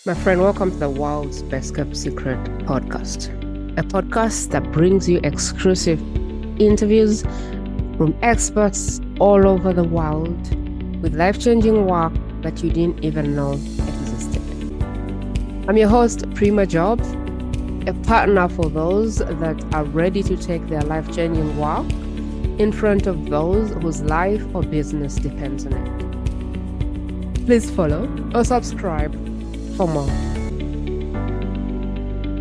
My friend, welcome to the world's best kept secret podcast, a podcast that brings you exclusive interviews from experts all over the world with life-changing work that you didn't even know existed. I'm your host, Prima Jobs, a partner for those that are ready to take their life-changing work in front of those whose life or business depends on it. Please follow or subscribe for more.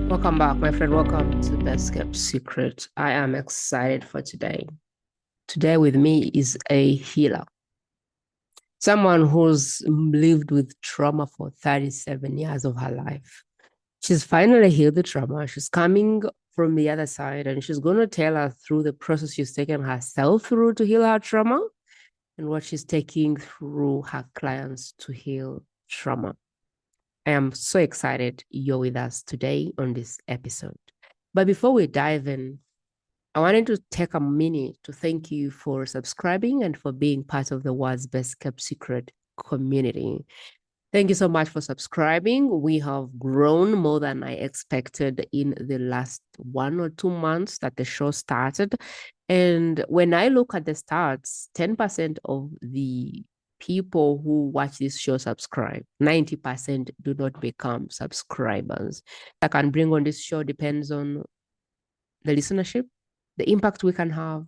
Welcome back, my friend. Welcome to Best Kept Secret. I am excited for today. Today with me is a healer, someone who's lived with trauma for 37 years of her life. She's finally healed the trauma. She's coming from the other side, and she's going to tell us through the process she's taken herself through to heal her trauma and what she's taking through her clients to heal trauma. I am so excited you're with us today on this episode. But before we dive in, I wanted to take a minute to thank you for subscribing and for being part of the world's best kept secret community. Thank you so much for subscribing. We have grown more than I expected in the last 1 or 2 months that the show started. And when I look at the stats, 10% of the people who watch this show subscribe. 90% do not become subscribers. I can bring on this show depends on the listenership. The impact we can have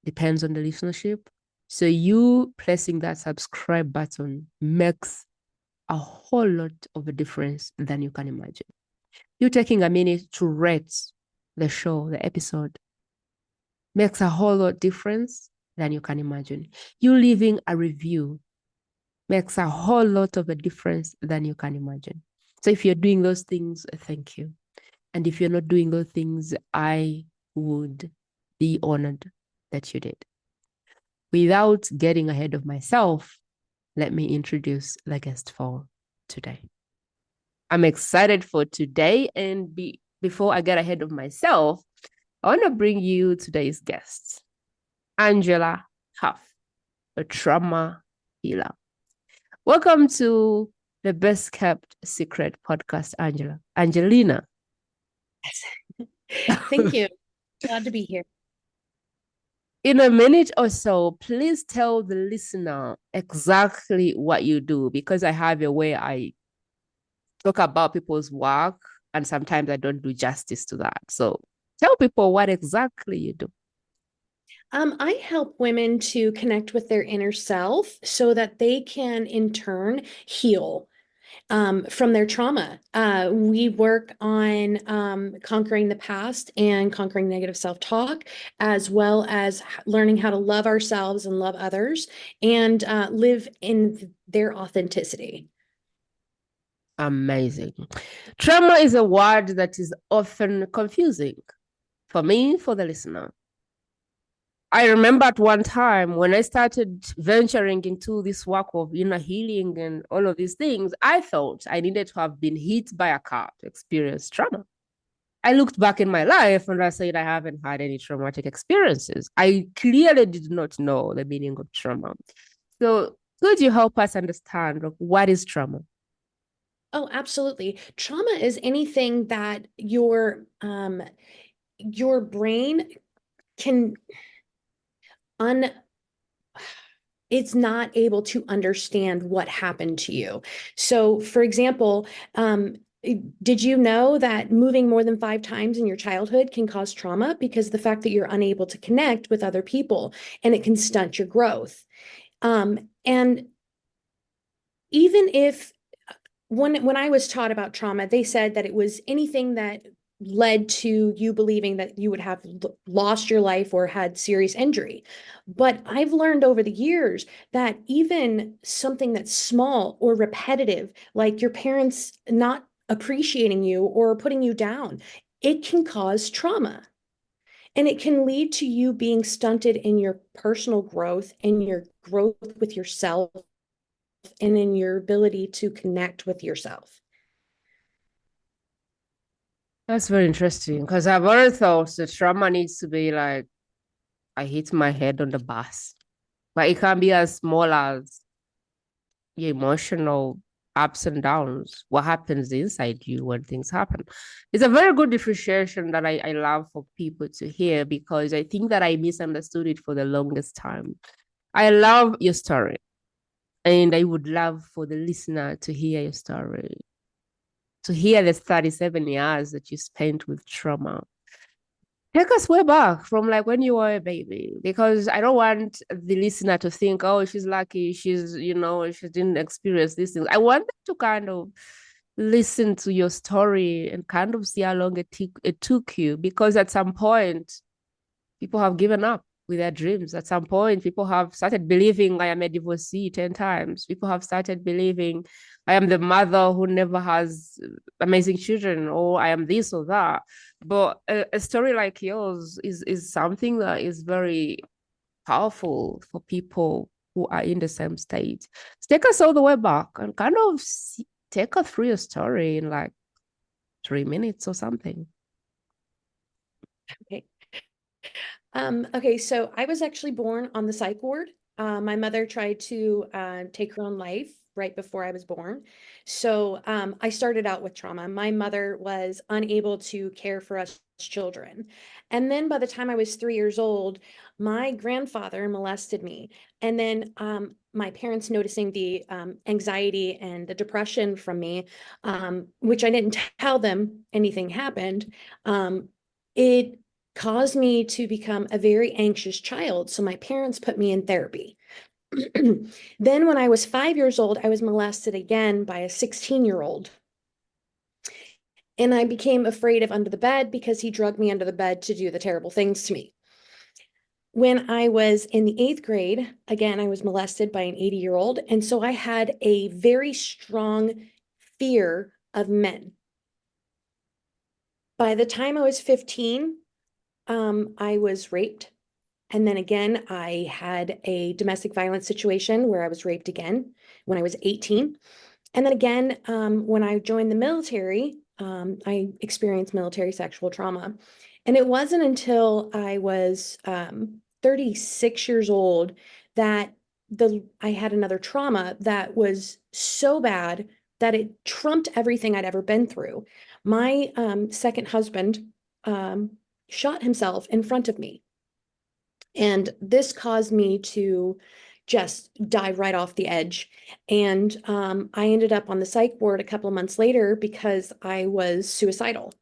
depends on the listenership. So you pressing that subscribe button makes a whole lot of a difference than you can imagine. You taking a minute to rate the show, the episode, makes a whole lot difference than you can imagine. You leaving a review makes a whole lot of a difference than you can imagine. So if you're doing those things, thank you. And if you're not doing those things, I would be honored that you did. Without getting ahead of myself, let me introduce the guest for today. I'm excited for today. And before I get ahead of myself, I want to bring you today's guest, Angella Huff, a trauma healer. Welcome to the Best Kept Secret podcast, Angelina. Thank you. Glad to be here. In a minute or so, please tell the listener exactly what you do, because I have a way I talk about people's work and sometimes I don't do justice to that. So tell people what exactly you do. I help women to connect with their inner self so that they can, in turn, heal from their trauma. We work on conquering the past and conquering negative self-talk, as well as learning how to love ourselves and love others and live in their authenticity. Amazing. Trauma is a word that is often confusing for me, for the listener. I remember at one time when I started venturing into this work of inner healing and all of these things, I thought I needed to have been hit by a car to experience trauma. I looked back in my life and I said, I haven't had any traumatic experiences. I clearly did not know the meaning of trauma. So, could you help us understand what is trauma? Oh, absolutely. Trauma is anything that your brain can it's not able to understand what happened to you. So, for example, did you know that moving more than 5 times in your childhood can cause trauma because the fact that you're unable to connect with other people and it can stunt your growth? And even if when I was taught about trauma, they said that it was anything that led to you believing that you would have lost your life or had serious injury. But I've learned over the years that even something that's small or repetitive, like your parents not appreciating you or putting you down, it can cause trauma. And it can lead to you being stunted in your personal growth and your growth with yourself and in your ability to connect with yourself. That's very interesting because I've always thought the trauma needs to be like, I hit my head on the bus, but it can be as small as your emotional ups and downs, what happens inside you when things happen. It's a very good differentiation that I love for people to hear, because I think that I misunderstood it for the longest time. I love your story, and I would love for the listener to hear your story, to hear the 37 years that you spent with trauma. Take us way back from like when you were a baby, because I don't want the listener to think, oh, she's lucky, she didn't experience these things. I want them to kind of listen to your story and kind of see how long it took you, because at some point, people have given up with their dreams. At some point, people have started believing I am a divorcee 10 times. People have started believing I am the mother who never has amazing children, or I am this or that. But a story like yours is something that is very powerful for people who are in the same state. So take us all the way back and kind of take us through your story in like 3 minutes or something. Okay. Okay, so I was actually born on the psych ward. My mother tried to take her own life right before I was born. So I started out with trauma. My mother was unable to care for us children. And then by the time I was 3 years old, my grandfather molested me. And then my parents, noticing the anxiety and the depression from me, which I didn't tell them anything happened, it caused me to become a very anxious child. So my parents put me in therapy. Then when I was 5 years old, I was molested again by a 16-year-old. And I became afraid of under the bed because he drugged me under the bed to do the terrible things to me. When I was in the 8th grade, again, I was molested by an 80-year-old. And so I had a very strong fear of men. By the time I was 15, I was raped. And then again, I had a domestic violence situation where I was raped again when I was 18. And then again, when I joined the military, I experienced military sexual trauma. And it wasn't until I was 36 years old that I had another trauma that was so bad that it trumped everything I'd ever been through. My second husband shot himself in front of me. And this caused me to just dive right off the edge. And I ended up on the psych ward a couple of months later because I was suicidal.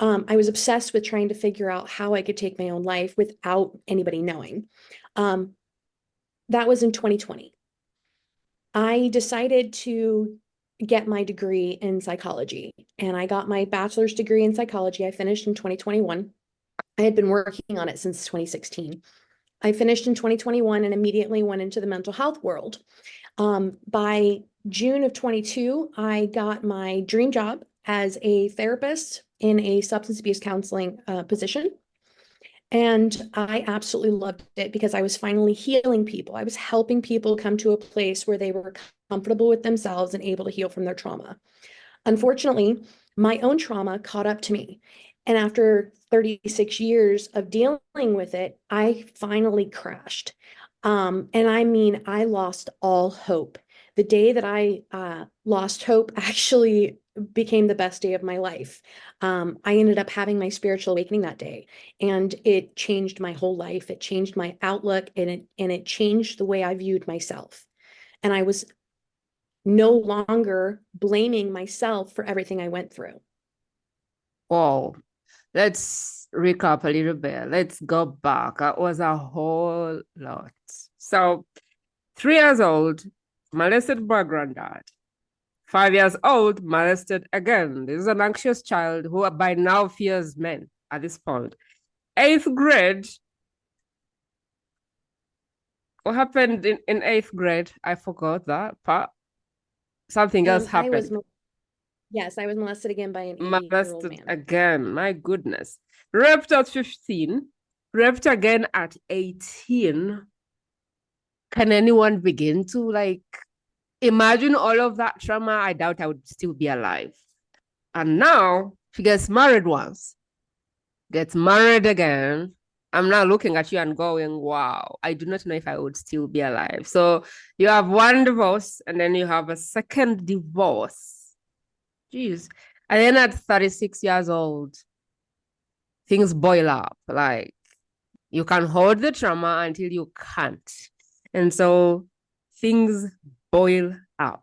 I was obsessed with trying to figure out how I could take my own life without anybody knowing. Um, that was in 2020. I decided to get my degree in psychology, and I got my bachelor's degree in psychology. I finished in 2021. I had been working on it since 2016. I finished in 2021 and immediately went into the mental health world. By June of 22, I got my dream job as a therapist in a substance abuse counseling position. And I absolutely loved it because I was finally healing people. I was helping people come to a place where they were comfortable with themselves and able to heal from their trauma. Unfortunately, my own trauma caught up to me. And after 36 years of dealing with it, I finally crashed. And I mean, I lost all hope. The day that I lost hope actually became the best day of my life. I ended up having my spiritual awakening that day, and it changed my whole life. It changed my outlook, and it changed the way I viewed myself. And I was no longer blaming myself for everything I went through. Wow. Let's recap a little bit. Let's go back. That was a whole lot. So, 3 years old, molested by granddad. 5 years old, molested again. This is an anxious child who by now fears men at this point. 8th grade, what happened in 8th grade? I forgot that part. Something else I was, happened. yes, I was molested again by an 80-year-old Molested man. again. My goodness. Raped at 15, raped again at 18. Can anyone begin to like imagine all of that trauma? I doubt I would still be alive. And now she gets married once, gets married again, I'm now looking at you and going, wow, I do not know if I would still be alive. So you have one divorce and then you have a second divorce. Jeez. And then at 36 years old, things boil up. Like you can hold the trauma until you can't. And so things boil up.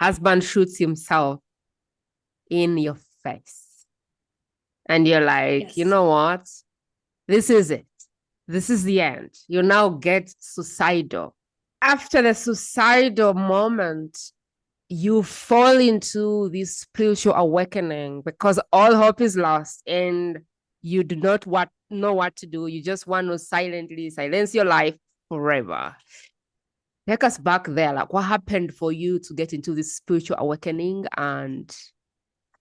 Husband shoots himself in your face. And you're like, you Yes. know what? This is it. This is the end. You now get suicidal. After the suicidal moment, you fall into this spiritual awakening because all hope is lost and you do not know what to do. You just want to silently silence your life forever. Take us back there. Like, what happened for you to get into this spiritual awakening? And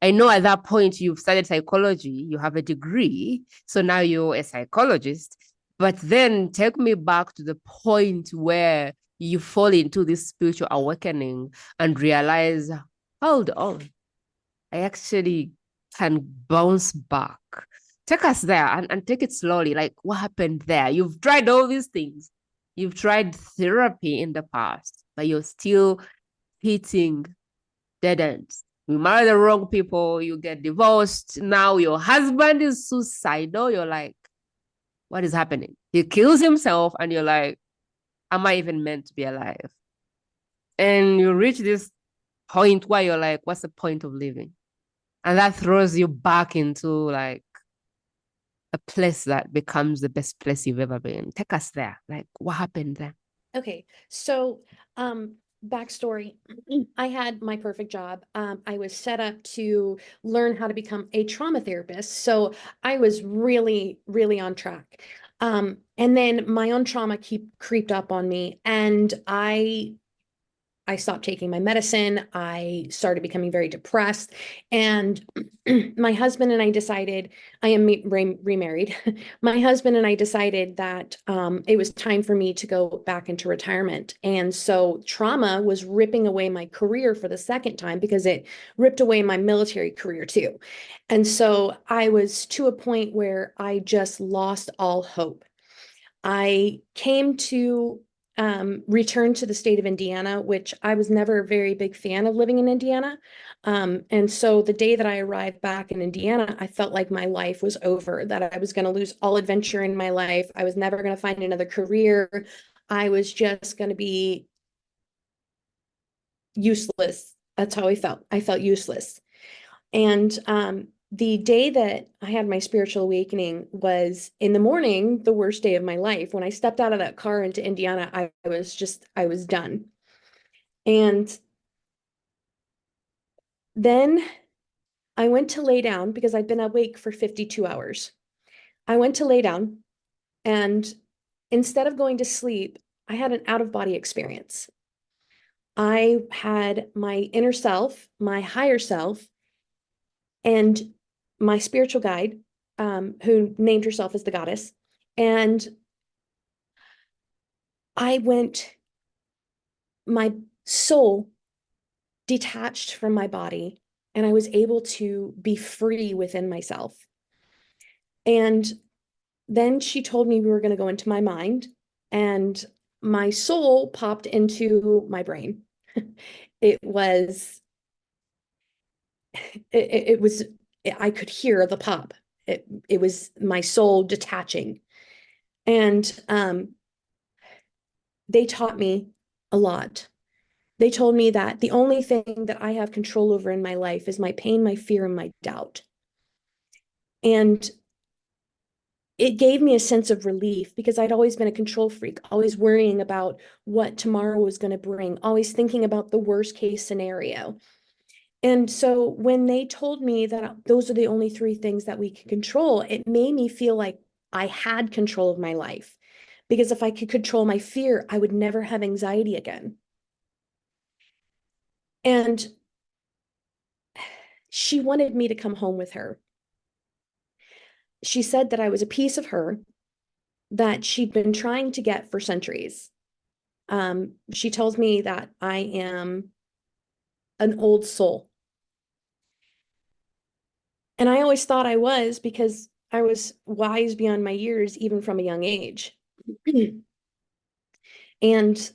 I know at that point you've studied psychology, you have a degree, so now you're a psychologist. But then take me back to the point where you fall into this spiritual awakening and realize, hold on, I actually can bounce back. Take us there and take it slowly. Like, what happened there? You've tried all these things. You've tried therapy in the past, but you're still hitting dead ends. You marry the wrong people, you get divorced. Now your husband is suicidal. You're like, what is happening? He kills himself, and you're like, am I even meant to be alive? And you reach this point where you're like, what's the point of living? And that throws you back into like a place that becomes the best place you've ever been. Take us there. Like, what happened there? Okay. So, backstory. I had my perfect job. I was set up to learn how to become a trauma therapist. So I was really, really on track. And then my own trauma creeped up on me, and I stopped taking my medicine. I started becoming very depressed. And my husband and I decided, I am remarried. My husband and I decided that it was time for me to go back into retirement. And so trauma was ripping away my career for the second time because it ripped away my military career too. And so I was to a point where I just lost all hope. I came to return to the state of Indiana, which I was never a very big fan of living in Indiana. And so the day that I arrived back in Indiana, I felt like my life was over, that I was going to lose all adventure in my life. I was never going to find another career. I was just going to be useless. That's how I felt. I felt useless. And the day that I had my spiritual awakening was in the morning, the worst day of my life. When I stepped out of that car into Indiana, I was done. And then I went to lay down because I'd been awake for 52 hours. I went to lay down, and instead of going to sleep, I had an out of body experience. I had my inner self, my higher self, and my spiritual guide, who named herself as the goddess. And my soul detached from my body, and I was able to be free within myself. And then she told me we were going to go into my mind, and my soul popped into my brain. It was, it was, I could hear the pop. It was my soul detaching. And they taught me a lot. They told me that the only thing that I have control over in my life is my pain, my fear, and my doubt. And it gave me a sense of relief because I'd always been a control freak, always worrying about what tomorrow was going to bring, always thinking about the worst case scenario. And so when they told me that those are the only three things that we can control, it made me feel like I had control of my life. Because if I could control my fear, I would never have anxiety again. And she wanted me to come home with her. She said that I was a piece of her that she'd been trying to get for centuries. She tells me that I am an old soul. And I always thought I was because I was wise beyond my years, even from a young age. And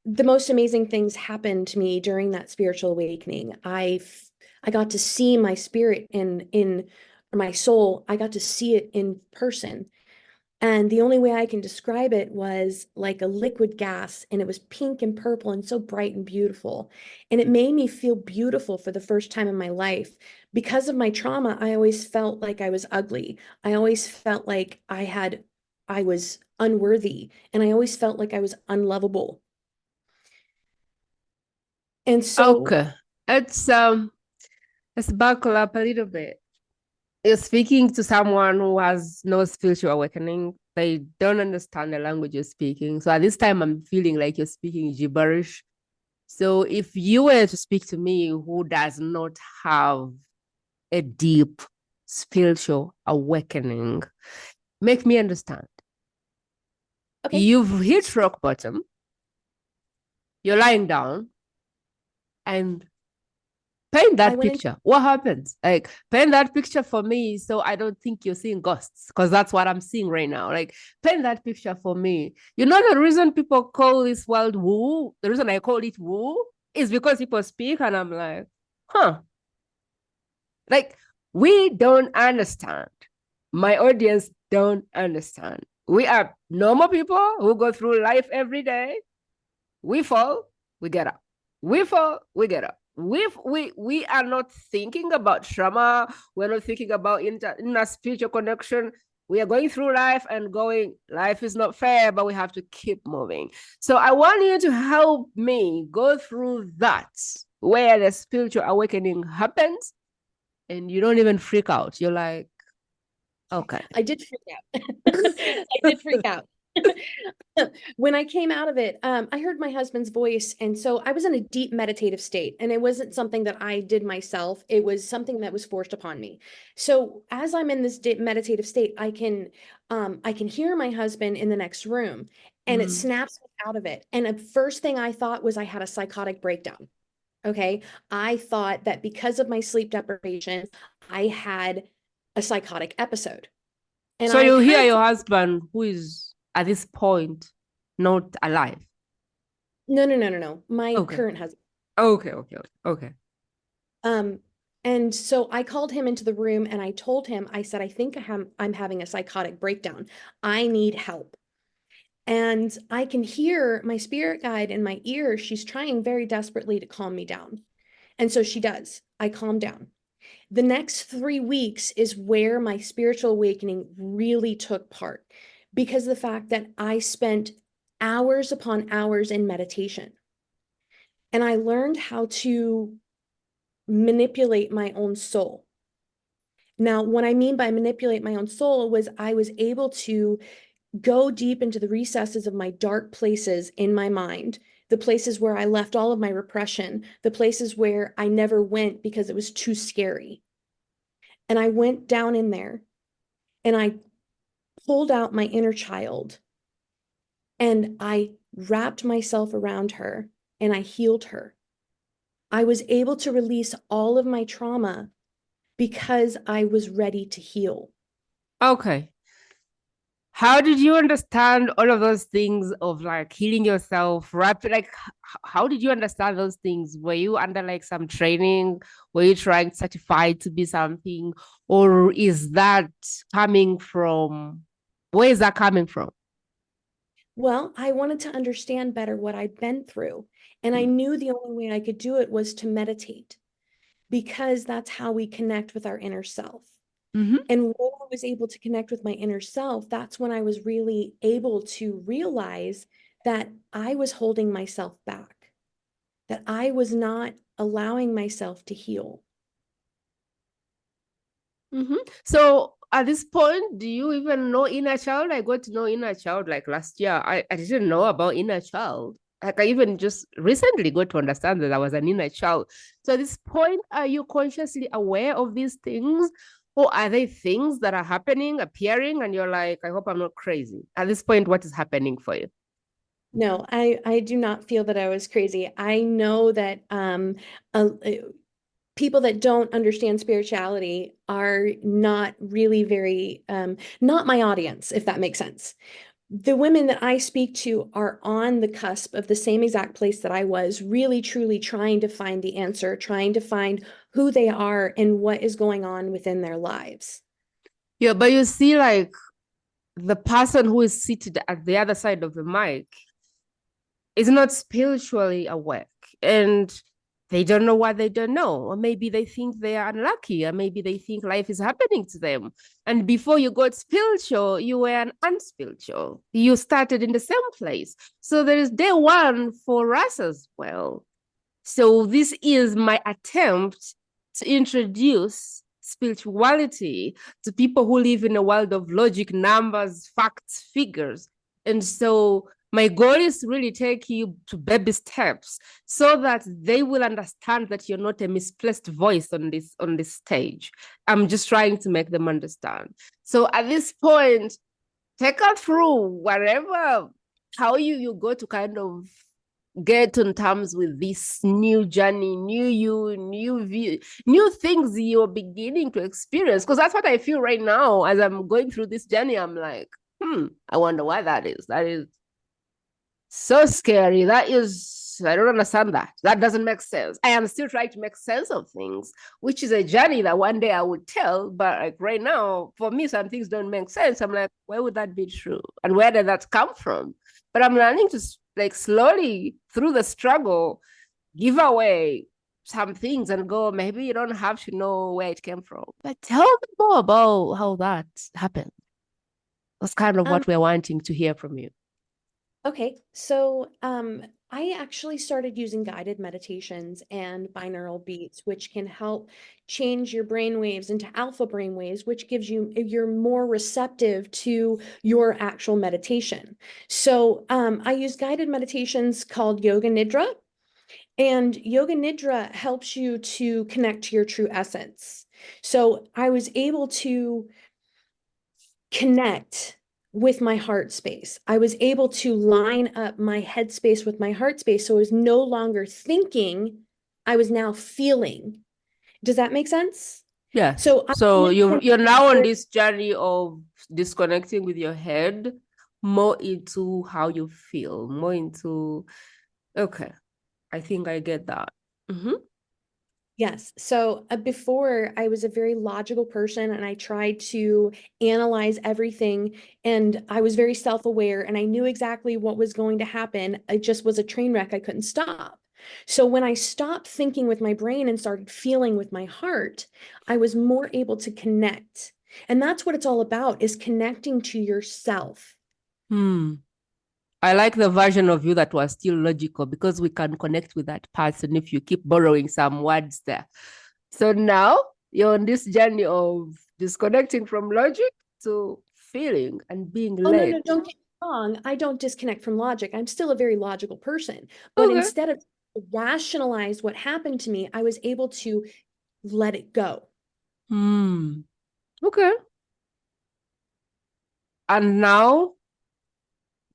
the most amazing things happened to me during that spiritual awakening. I got to see my spirit in or my soul. I got to see it in person. And the only way I can describe it was like a liquid gas, and it was pink and purple and so bright and beautiful. And it made me feel beautiful for the first time in my life. Because of my trauma, I always felt like I was ugly. I always felt like I was unworthy, and I always felt like I was unlovable. And so, Okay. It's let's buckle up a little bit. You're speaking to someone who has no spiritual awakening. They don't understand the language you're speaking. So at this time, I'm feeling like you're speaking gibberish. So if you were to speak to me who does not have a deep spiritual awakening, make me understand. okay, You've hit rock bottom, you're lying down, and paint I that went into picture. What happens? Like, paint that picture for me so I don't think you're seeing ghosts, because that's what I'm seeing right now. Like, paint that picture for me. You know, the reason people call this world woo, the reason I call it woo is because people speak and I'm like, huh. Like, we don't understand. My audience don't understand. We are normal people who go through life every day. We fall, we get up. We fall, we get up. We are not thinking about trauma. We're not thinking about inner spiritual connection. We are going through life and going, life is not fair, but we have to keep moving. So I want you to help me go through that, where the spiritual awakening happens and you don't even freak out. You're like, okay. I did freak out. I did freak out. When I came out of it, I heard my husband's voice. And so I was in a deep meditative state. And it wasn't something that I did myself, it was something that was forced upon me. So as I'm in this meditative state, I can hear my husband in the next room, and it Mm. snaps me out of it. And the first thing I thought was I had a psychotic breakdown. Okay. I thought that because of my sleep deprivation, I had a psychotic episode. And So I've you hear had your husband who is at this point not alive. no. My Okay. current husband. Okay. Um, and so I called him into the room and I told him, I said, I think I'm having a psychotic breakdown. I need help. And I can hear my spirit guide in my ear. She's trying very desperately to calm me down. And so she does. I calm down. The next 3 weeks is where my spiritual awakening really took part, because of the fact that I spent hours upon hours in meditation. And I learned how to manipulate my own soul. Now, what I mean by manipulate my own soul was I was able to go deep into the recesses of my dark places in my mind, the places where I left all of my repression, the places where I never went because it was too scary. And I went down in there and I pulled out my inner child and I wrapped myself around her and I healed her. I was able to release all of my trauma because I was ready to heal. Okay. How did you understand all of those things of like healing yourself, rapid? Like, how did you understand those things? Were you under like some training? Were you trying certified to be something? Or is that coming from, where is that coming from? Well, I wanted to understand better what I'd been through. And I knew the only way I could do it was to meditate, because that's how we connect with our inner self. Mm-hmm. And when I was able to connect with my inner self, that's when I was really able to realize that I was holding myself back, that I was not allowing myself to heal. Mm-hmm. So at this point, do you even know inner child? I got to know inner child like last year. I didn't know about inner child. Like I even just recently got to understand that I was an inner child. So at this point, are you consciously aware of these things? Or are they things that are happening, appearing, and you're like, I hope I'm not crazy? At this point, what is happening for you? No, I do not feel that I was crazy. I know that people that don't understand spirituality are not really very, not my audience, if that makes sense. The women that I speak to are on the cusp of the same exact place that I was, really truly trying to find the answer, trying to find who they are and what is going on within their lives. Yeah, but you see, like the person who is seated at the other side of the mic is not spiritually awake, and they don't know what they don't know, or maybe they think they are unlucky, or maybe they think life is happening to them. And before you got spiritual, you were an unspiritual. You started in the same place. So there is day one for us as well. So this is my attempt to introduce spirituality to people who live in a world of logic, numbers, facts, figures. And so my goal is to really take you to baby steps so that they will understand that you're not a misplaced voice on this stage. I'm just trying to make them understand. So at this point, take us through whatever, how you go to kind of get on terms with this new journey, new you, new view, new things you're beginning to experience. Because that's what I feel right now as I'm going through this journey. I'm like, I wonder why that is. That is so scary. That is, I don't understand that. That doesn't make sense. I am still trying to make sense of things, which is a journey that one day I would tell. But like right now, for me, some things don't make sense. I'm like, where would that be true? And where did that come from? But I'm learning to like slowly through the struggle, give away some things and go, maybe you don't have to know where it came from. But tell me more about how that happened. That's kind of Um, what we're wanting to hear from you. Okay, so I actually started using guided meditations and binaural beats, which can help change your brain waves into alpha brain waves, which gives you, you're more receptive to your actual meditation. So I use guided meditations called Yoga Nidra, and Yoga Nidra helps you to connect to your true essence. So I was able to connect with my heart space. I was able to line up my head space with my heart space. So I was no longer thinking, I was now feeling. Does that make sense? Yes. So I So went from you're now on this journey of disconnecting with your head, more into how you feel, more into okay. I think I get that. Mm-hmm. yes. So before I was a very logical person and I tried to analyze everything and I was very self-aware and I knew exactly what was going to happen. It just was a train wreck. I couldn't stop. So when I stopped thinking with my brain and started feeling with my heart, I was more able to connect. And that's what it's all about, is connecting to yourself. Hmm. I like the version of you that was still logical because we can connect with that person if you keep borrowing some words there. So now you're on this journey of disconnecting from logic to feeling and being Oh, no, led. no, don't get me wrong. I don't disconnect from logic. I'm still a very logical person. But Okay. instead of rationalize what happened to me, I was able to let it go. Hmm. Okay. And now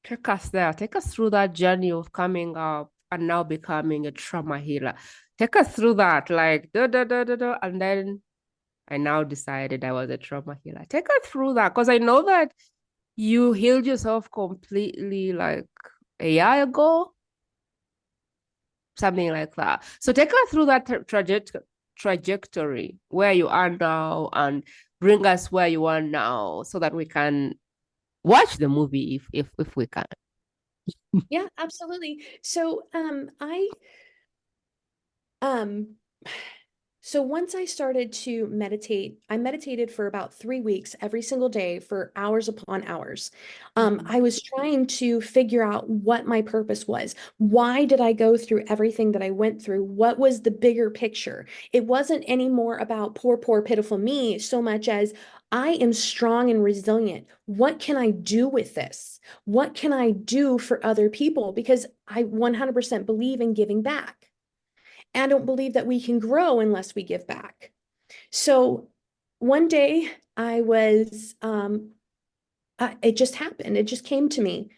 take us there. Take us through that journey of coming up and now becoming a trauma healer. Take us through that, like da da da da da, and then I now decided I was a trauma healer. Take us through that because I know that you healed yourself completely like a year ago, something like that. So take us through that trajectory where you are now and bring us where you are now so that we can watch the movie if we can. Yeah, absolutely. So um So once I started to meditate, I meditated for about 3 weeks every single day for hours upon hours. Mm. I was trying to figure out what my purpose was. Why did I go through everything that I went through? What was the bigger picture? It wasn't anymore about poor, poor, pitiful me so much as I am strong and resilient. What can I do with this? What can I do for other people? Because I 100% believe in giving back. And I don't believe that we can grow unless we give back. So one day I was, it just happened. It just came to me.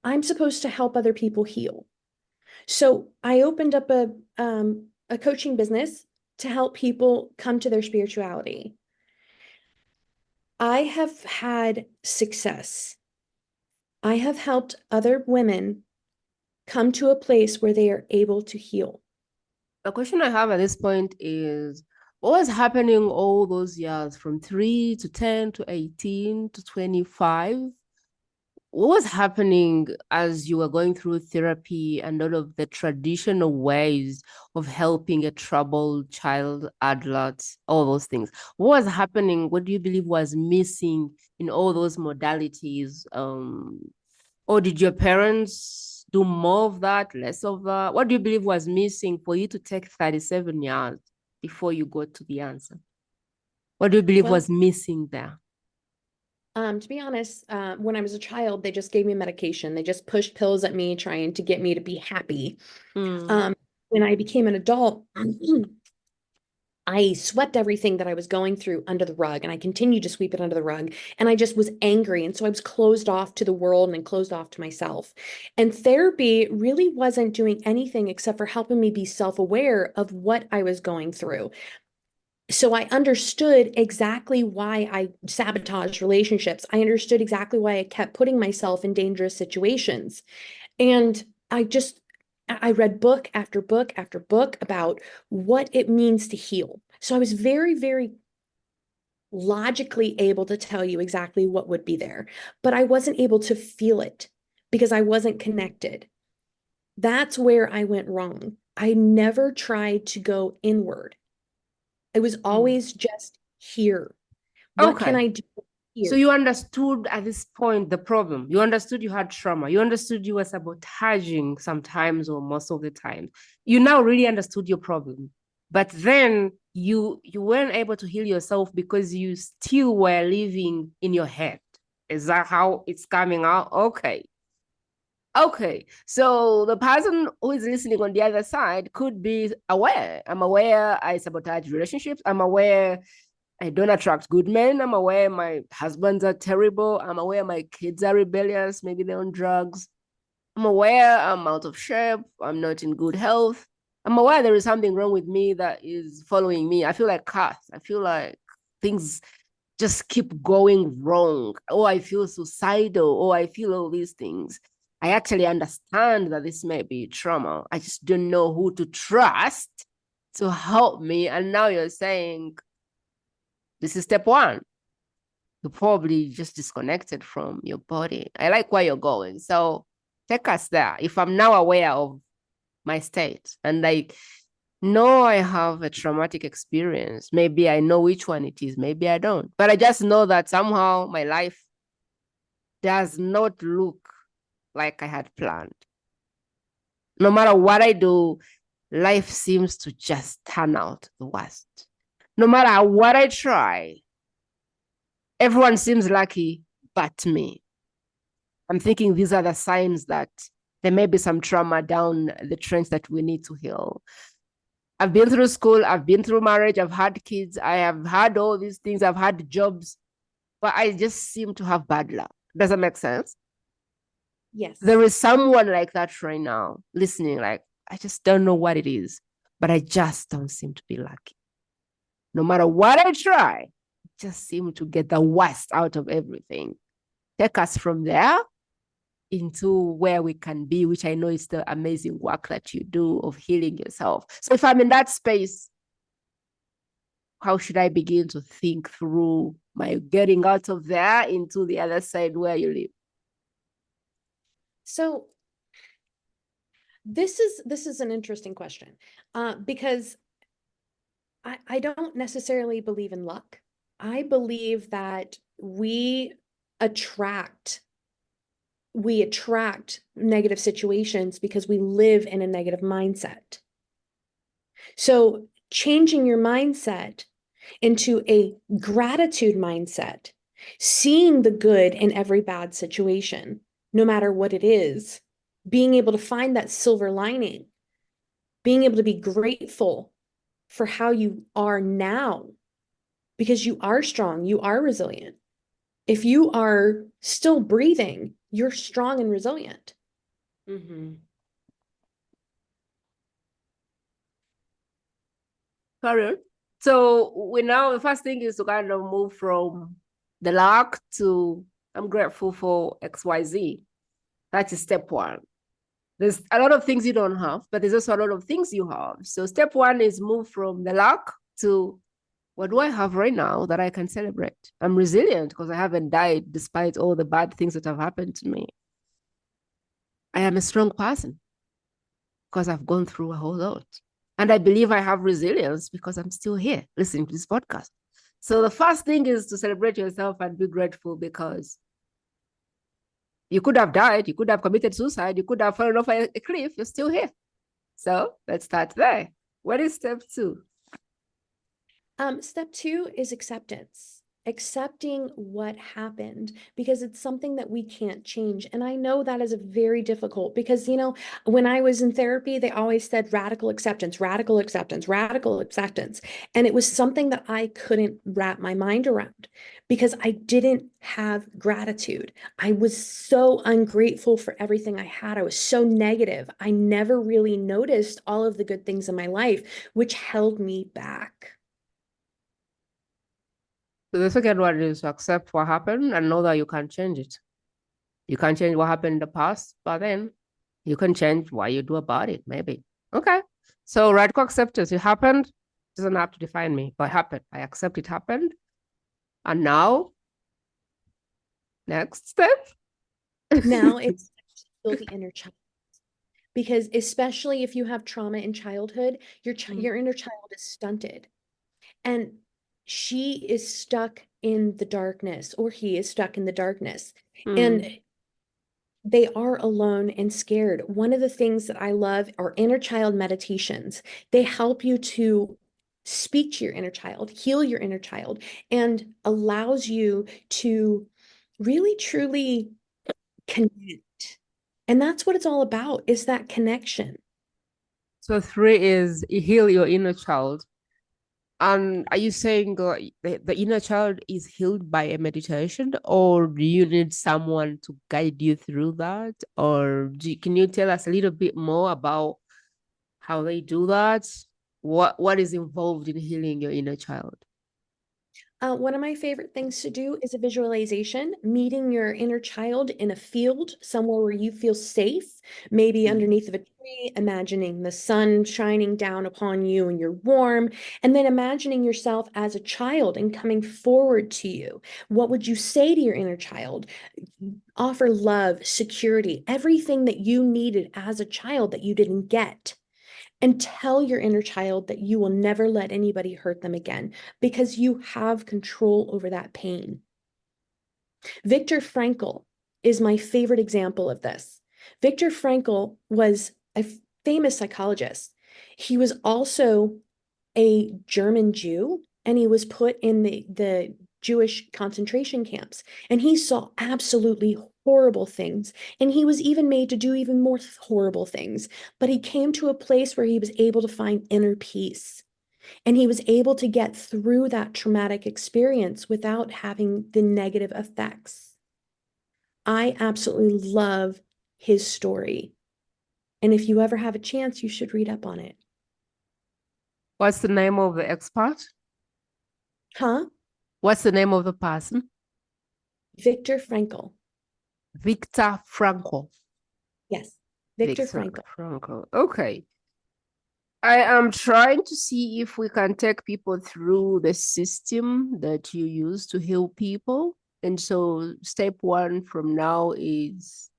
I'm supposed to help other people heal. So I opened up a coaching business to help people come to their spirituality. I have had success. I have helped other women come to a place where they are able to heal. The question I have at this point is, what was happening all those years from 3 to 10 to 18 to 25? What was happening as you were going through therapy and all of the traditional ways of helping a troubled child, adult, all those things? What was happening? What do you believe was missing in all those modalities? Or did your parents do more of that, less of that? What do you believe was missing for you to take 37 years before you got to the answer? What do you believe Well, was missing there? to be honest, when I was a child, they just gave me medication. They just pushed pills at me, trying to get me to be happy. Mm. Um, when I became an adult, I swept everything that I was going through under the rug, and I continued to sweep it under the rug. And I just was angry. And so I was closed off to the world and closed off to myself. And therapy really wasn't doing anything except for helping me be self-aware of what I was going through. So I understood exactly why I sabotaged relationships. I understood exactly why I kept putting myself in dangerous situations. And I read book after book after book about what it means to heal. So I was very, very logically able to tell you exactly what would be there, but I wasn't able to feel it because I wasn't connected. That's where I went wrong. I never tried to go inward. I was Mm. always just here. What can Okay. I do So here? you understood at this point the problem. You understood you had trauma. You understood you were sabotaging sometimes or most of the time. You now really understood your problem. But then you weren't able to heal yourself because you still were living in your head. Is that how it's coming out? Okay. Okay. So the person who is listening on the other side could be aware. I'm aware I sabotage relationships. I'm aware I don't attract good men. I'm aware my husbands are terrible. I'm aware my kids are rebellious. Maybe they're on drugs. I'm aware I'm out of shape. I'm not in good health. I'm aware there is something wrong with me that is following me. I feel like Kath. I feel like things just keep going wrong. Oh, I feel suicidal. Oh, I feel all these things. I actually understand that this may be trauma. I just don't know who to trust to help me. And now you're saying this is step one. You're probably just disconnected from your body. I like where you're going. So take us there. If I'm now aware of my state and I know I have a traumatic experience, maybe I know which one it is, maybe I don't. But I just know that somehow my life does not look like I had planned. No matter what I do, life seems to just turn out the worst. No matter what I try, everyone seems lucky but me. I'm thinking these are the signs that there may be some trauma down the trench that we need to heal. I've been through school, I've been through marriage, I've had kids, I have had all these things, I've had jobs, but I just seem to have bad luck. Does that make sense? There Yes. is someone like that right now listening, like, I just don't know what it is, but I just don't seem to be lucky. No matter what I try, I just seem to get the worst out of everything. Take us from there into where we can be, which I know is the amazing work that you do of healing yourself. So if I'm in that space, how should I begin to think through my getting out of there into the other side where you live? So this is an interesting question, because I don't necessarily believe in luck. I believe that attract we attract negative situations because we live in a negative mindset. So changing your mindset into a gratitude mindset, seeing the good in every bad situation, no matter what it is, being able to find that silver lining, being able to be grateful for how you are now, because you are strong, you are resilient. If you are still breathing, you're strong and resilient. Mm-hmm. carry on. So we now, the first thing is to kind of move from the lack to I'm grateful for XYZ. That is step one. There's a lot of things you don't have, but there's also a lot of things you have. So step one is move from the lack to what do I have right now that I can celebrate? I'm resilient because I haven't died despite all the bad things that have happened to me. I am a strong person because I've gone through a whole lot. And I believe I have resilience because I'm still here listening to this podcast. So the first thing is to celebrate yourself and be grateful because you could have died, you could have committed suicide, you could have fallen off a cliff, you're still here. So let's start there. What is step two? Step two is acceptance. Accepting what happened because it's something that we can't change. And I know that is a very difficult because, when I was in therapy, they always said radical acceptance, radical acceptance, radical acceptance. And it was something that I couldn't wrap my mind around because I didn't have gratitude. I was so ungrateful for everything I had. I was so negative. I never really noticed all of the good things in my life, which held me back. So the second one is to accept what happened and know that you can't change it. You can't change what happened in the past, but then you can change what you do about it, maybe. Okay. So radical acceptance, it happened, doesn't have to define me, but it happened. I accept it happened. And now, next step. Now it's still the inner child. Because especially if you have trauma in childhood, your inner child is stunted. And she is stuck in the darkness, or he is stuck in the darkness. And they are alone and scared. One of the things that I love are inner child meditations. They help you to speak to your inner child, heal your inner child, and allows you to really truly connect. And that's what it's all about, is that connection. So three is heal your inner child. And are you saying the inner child is healed by a meditation, or do you need someone to guide you through that? Or can you tell us a little bit more about how they do that? What is involved in healing your inner child? One of my favorite things to do is a visualization, meeting your inner child in a field, somewhere where you feel safe, maybe underneath of a tree, imagining the sun shining down upon you and you're warm, and then imagining yourself as a child and coming forward to you. What would you say to your inner child? Offer love, security, everything that you needed as a child that you didn't get. And tell your inner child that you will never let anybody hurt them again because you have control over that pain. Viktor Frankl is my favorite example of this. Viktor Frankl was a famous psychologist. He was also a German Jew, and he was put in the Jewish concentration camps. And he saw absolutely horrible things. And he was even made to do even more horrible things. But he came to a place where he was able to find inner peace. And he was able to get through that traumatic experience without having the negative effects. I absolutely love his story. And if you ever have a chance, you should read up on it. What's the name of the expert? Huh? What's the name of the person? Viktor Frankl. Viktor Frankl. Yes, Viktor Frankl. Frankl. Okay. I am trying to see if we can take people through the system that you use to heal people. And so step one from now is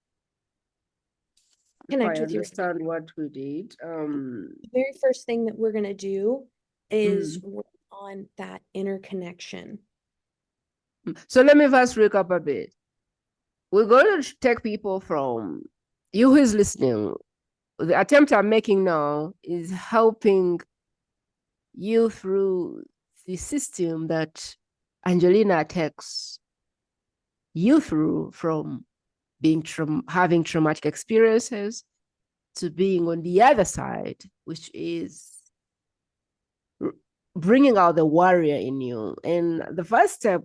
Connect I with your. understand what we did. The very first thing that we're going to do is work on that inner connection. So let me first recap a bit. We're going to take people from you who is listening. The attempt I'm making now is helping you through the system that Angelina takes you through, from being having traumatic experiences to being on the other side, which is bringing out the warrior in you. And the first step,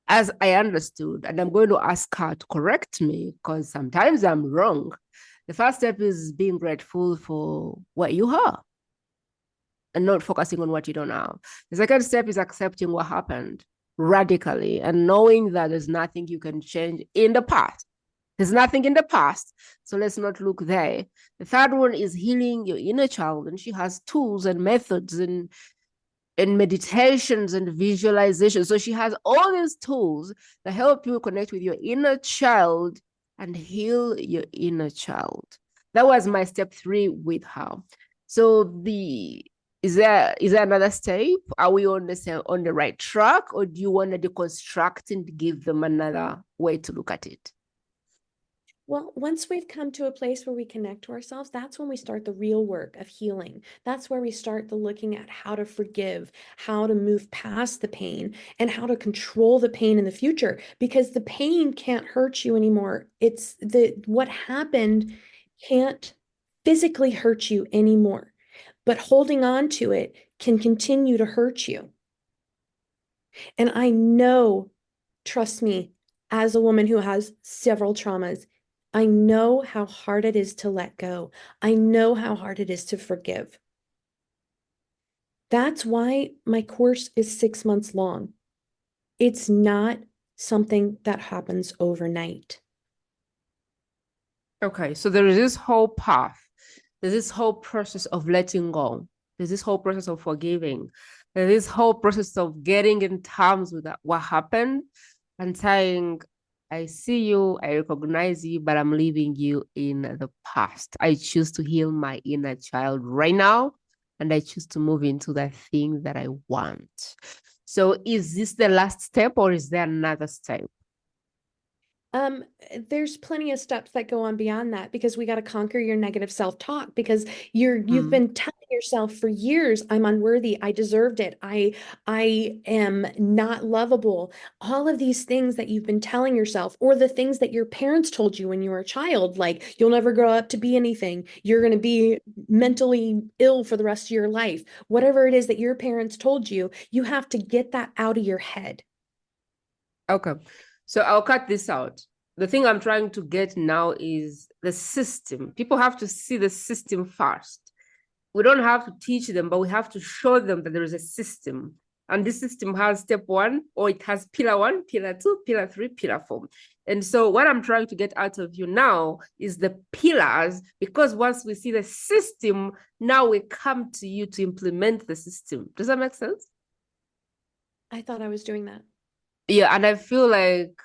as I understood, and I'm going to ask her to correct me because sometimes I'm wrong. The first step is being grateful for what you have. and not focusing on what you don't know. The second step is accepting what happened radically and knowing that there's nothing you can change in the past. There's nothing in the past, so let's not look there. The third one is healing your inner child, and she has tools and methods and meditations and visualization. So she has all these tools that help you connect with your inner child and heal your inner child. That was my step 3 with her. So is there another step? Are we on the right track, or do you want to deconstruct and give them another way to look at it? Well, once we've come to a place where we connect to ourselves, that's when we start the real work of healing. That's where we start the looking at how to forgive, how to move past the pain, and how to control the pain in the future, because the pain can't hurt you anymore. It's what happened can't physically hurt you anymore, but holding on to it can continue to hurt you. And I know, trust me, as a woman who has several traumas, I know how hard it is to let go. I know how hard it is to forgive. That's why my course is 6 months long. It's not something that happens overnight. Okay, so there is this whole path. There's this whole process of letting go. There's this whole process of forgiving. There's this whole process of getting in terms with what happened and saying, I see you, I recognize you, but I'm leaving you in the past. I choose to heal my inner child right now, and I choose to move into the thing that I want. So is this the last step, or is there another step? Um, there's plenty of steps that go on beyond that, because we got to conquer your negative self-talk, because you've been telling yourself for years, I'm unworthy, I deserved it, I am not lovable. All of these things that you've been telling yourself, or the things that your parents told you when you were a child, like you'll never grow up to be anything, you're going to be mentally ill for the rest of your life. Whatever it is that your parents told you, you have to get that out of your head. Okay. So I'll cut this out. The thing I'm trying to get now is the system. People have to see the system first. We don't have to teach them, but we have to show them that there is a system. And this system has step 1, or it has pillar 1, pillar 2, pillar 3, pillar 4. And so what I'm trying to get out of you now is the pillars, because once we see the system, now we come to you to implement the system. Does that make sense? I thought I was doing that. Yeah, and I feel like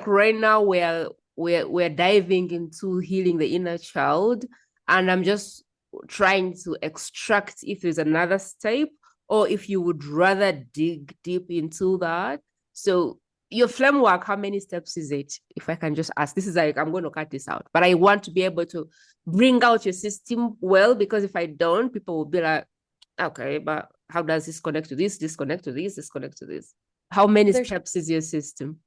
right now we're diving into healing the inner child, and I'm just trying to extract if there's another step, or if you would rather dig deep into that. So your flame work, how many steps is it? If I can just ask, this is like, I'm going to cut this out, but I want to be able to bring out your system well, because if I don't, people will be like, okay, but how does this connect to this, disconnect to this, disconnect to this? How many There's steps is your system?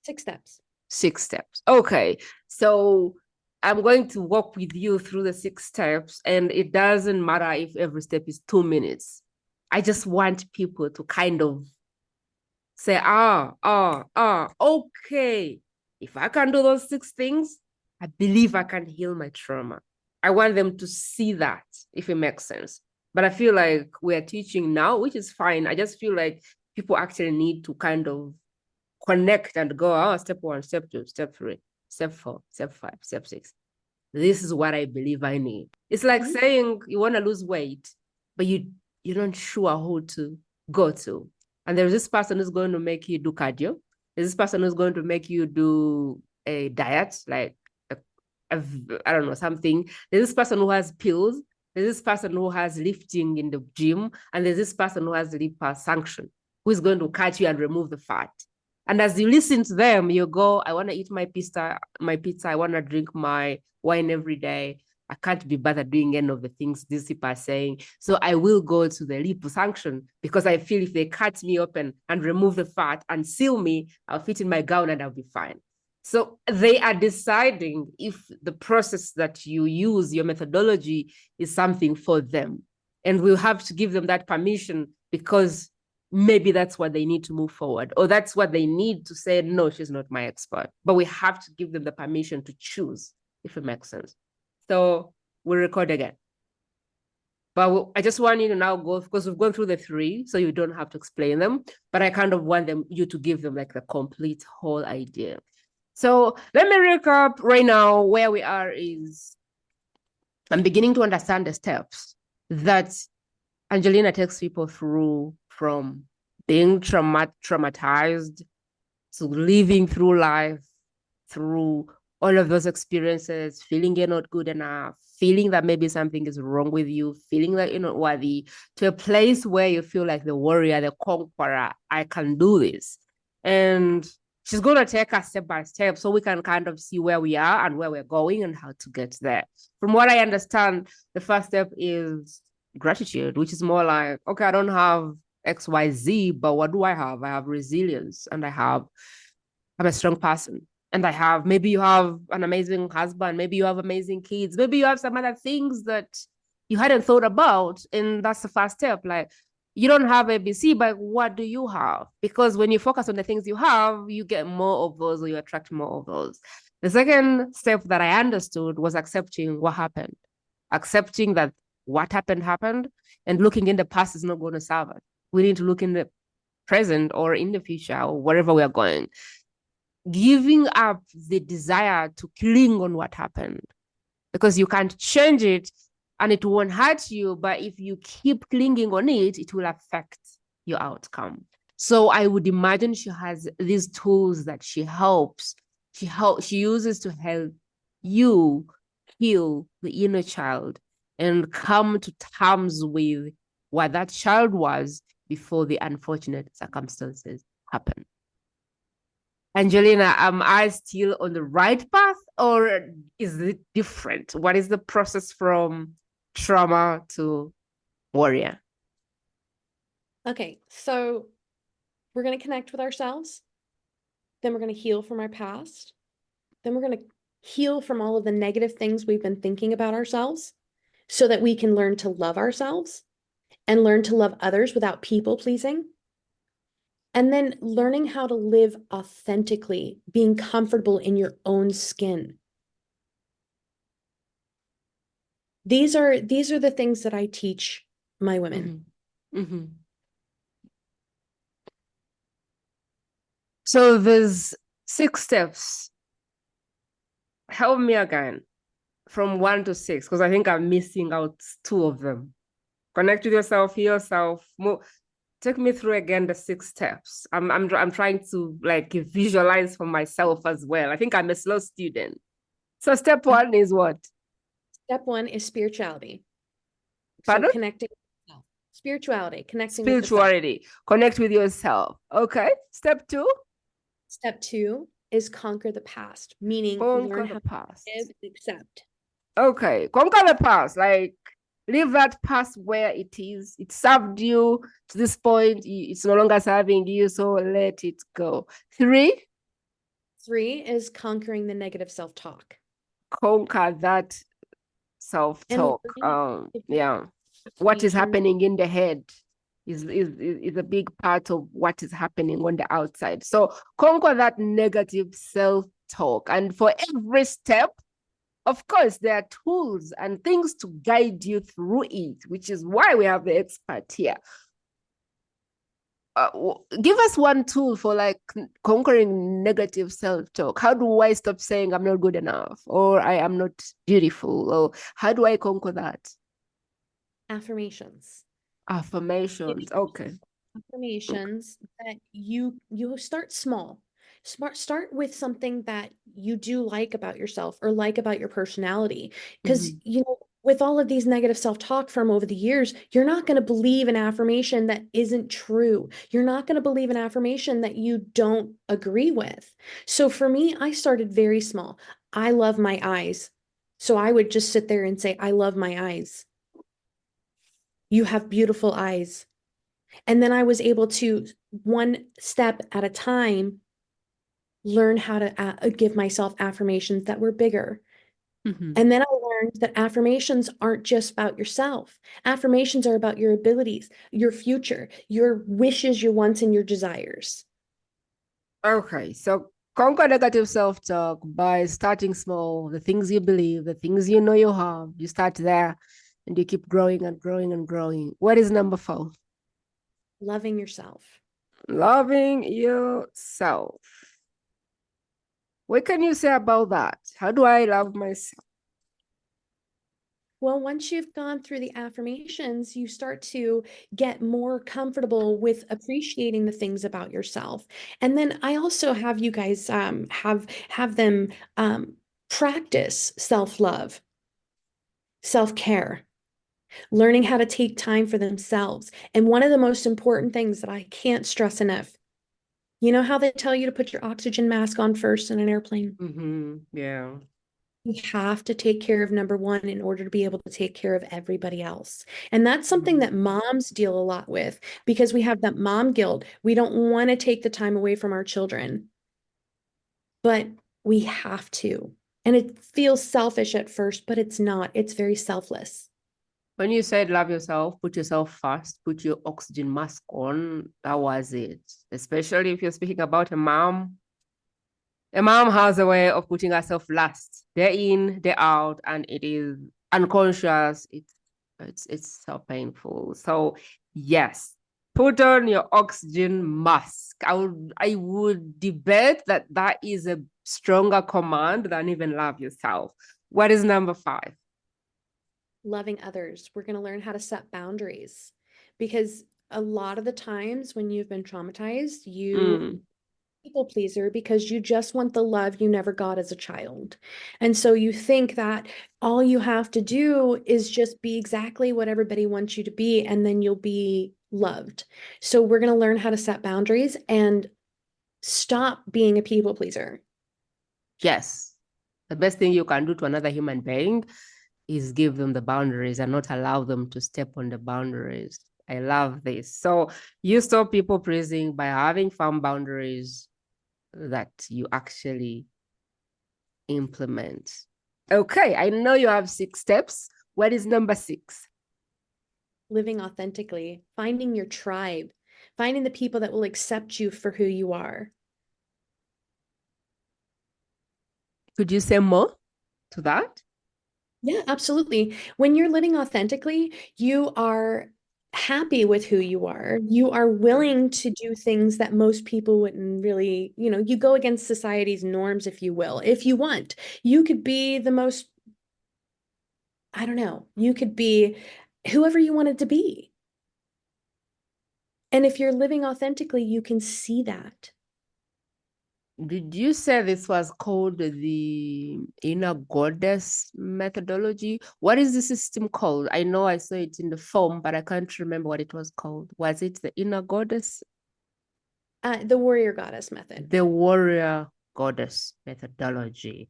6 steps. 6 steps. Okay. So I'm going to walk with you through the 6 steps, and it doesn't matter if every step is 2 minutes. I just want people to kind of say, okay. If I can do those 6 things, I believe I can heal my trauma. I want them to see that, if it makes sense. But I feel like we're teaching now, which is fine. I just feel like people actually need to kind of connect and go, oh, step 1, step 2, step 3, step 4, step 5, step 6. This is what I believe I need. It's like saying you want to lose weight, but you're not sure who to go to. And there's this person who's going to make you do cardio. There's this person who's going to make you do a diet, like I don't know, something. There's this person who has pills. There's this person who has lifting in the gym. And there's this person who has liposuction, who is going to cut you and remove the fat. And as you listen to them, you go, I want to eat my pizza. I want to drink my wine every day. I can't be bothered doing any of the things these people are saying. So I will go to the liposuction, because I feel if they cut me open and remove the fat and seal me, I'll fit in my gown and I'll be fine. So they are deciding if the process that you use, your methodology, is something for them. And we'll have to give them that permission, because maybe that's what they need to move forward, or that's what they need to say, no, she's not my expert. But we have to give them the permission to choose, if it makes sense. So we'll record again. But I just want you to now go, because we've gone through the three, so you don't have to explain them. But I kind of want you to give them like the complete whole idea. So let me recap right now. Where we are is I'm beginning to understand the steps that Angelina takes people through, from being traumatized to living through life, through all of those experiences, feeling you're not good enough, feeling that maybe something is wrong with you, feeling that you're not worthy, to a place where you feel like the warrior, the conqueror, I can do this. And she's going to take us step by step so we can kind of see where we are and where we're going and how to get there. From what I understand, the first step is gratitude, which is more like, okay, I don't have XYZ, but what do I have? I have resilience, and I'm a strong person. And maybe you have an amazing husband, maybe you have amazing kids, maybe you have some other things that you hadn't thought about. And that's the first step. Like, you don't have ABC, but what do you have? Because when you focus on the things you have, you get more of those, or you attract more of those. The second step that I understood was accepting what happened, accepting that what happened, and looking in the past is not going to solve it. We need to look in the present or in the future or wherever we are going, giving up the desire to cling on what happened, because you can't change it and it won't hurt you. But if you keep clinging on it, it will affect your outcome. So I would imagine she has these tools that she uses to help you heal the inner child and come to terms with what that child was before the unfortunate circumstances happen. Angelina, am I still on the right path, or is it different? What is the process from trauma to warrior? Okay, so we're going to connect with ourselves. Then we're going to heal from our past. Then we're going to heal from all of the negative things we've been thinking about ourselves so that we can learn to love ourselves and learn to love others without people pleasing. And then learning how to live authentically, being comfortable in your own skin. These are the things that I teach my women. Mm-hmm. Mm-hmm. So there's 6 steps. Help me again from 1 to 6, because I think I'm missing out 2 of them. Connect with yourself, heal yourself. Take me through again the 6 steps. I'm trying to like visualize for myself as well. I think I'm a slow student. So step 1 is what? Step 1 is spirituality. Pardon? So connecting with yourself. Spirituality, connecting with Spirituality. Connect with yourself. Okay. Step 2? Step 2 is conquer the past, meaning Conquer learn the how past. to live and accept. Okay. Conquer the past. Like, leave that past where it is. It served you to this point. It's no longer serving you, so let it go. 3? 3 is conquering the negative self-talk. Conquer that self-talk. Yeah. What is happening in the head is a big part of what is happening on the outside. So conquer that negative self-talk. And for every step, of course, there are tools and things to guide you through it, which is why we have the expert here. Give us one tool for like conquering negative self-talk. How do I stop saying I'm not good enough, or I am not beautiful, or how do I conquer that? Affirmations. Affirmations. Okay. Affirmations that you start small. Start with something that you do like about yourself or like about your personality. Because, with all of these negative self-talk from over the years, you're not going to believe an affirmation that isn't true. You're not going to believe an affirmation that you don't agree with. So for me, I started very small. I love my eyes. So I would just sit there and say, I love my eyes. You have beautiful eyes. And then I was able to, one step at a time, learn how to give myself affirmations that were bigger. And then I learned that affirmations aren't just about yourself. Affirmations are about your abilities, your future, your wishes, your wants, and your desires. Okay, so conquer negative self-talk by starting small. The things you believe, the things you know you have, you start there. and you keep growing and growing and growing. What is number 4? Loving yourself. Loving yourself. What can you say about that? How do I love myself? Well, once you've gone through the affirmations, you start to get more comfortable with appreciating the things about yourself. And then I also have you guys have them practice self-love, self-care, learning how to take time for themselves. And one of the most important things that I can't stress enough, you know how they tell you to put your oxygen mask on first in an airplane? Yeah. We have to take care of number one in order to be able to take care of everybody else. And that's something that moms deal a lot with because we have that mom guilt. We don't want to take the time away from our children, but we have to. And it feels selfish at first, but it's not. It's very selfless. When you said love yourself, put yourself first, put your oxygen mask on, that was it. Especially if you're speaking about a mom. A mom has a way of putting herself last. They're in, they're out, and it is unconscious. It's so painful. So yes, put on your oxygen mask. I would debate that that is a stronger command than even love yourself. What is number 5? Loving others. We're going to learn how to set boundaries because a lot of the times when you've been traumatized, you Mm. people pleaser because you just want the love you never got as a child. And so you think that all you have to do is just be exactly what everybody wants you to be, and then you'll be loved. So we're going to learn how to set boundaries and stop being a people pleaser. Yes. The best thing you can do to another human being is give them the boundaries and not allow them to step on the boundaries. I love this. So you stop people pleasing by having firm boundaries that you actually implement. Okay, I know you have 6 steps. What is number 6? Living authentically, finding your tribe, finding the people that will accept you for who you are. Could you say more to that? Yeah, absolutely. When you're living authentically, you are happy with who you are. You are willing to do things that most people wouldn't really, you go against society's norms, if you will. If you want, you could be the most, I don't know, you could be whoever you wanted to be. And if you're living authentically, you can see that. Did you say this was called the inner goddess methodology? What is the system called? I know I saw it in the form, but I can't remember what it was called. Was it the inner goddess? The warrior goddess method. The warrior goddess methodology.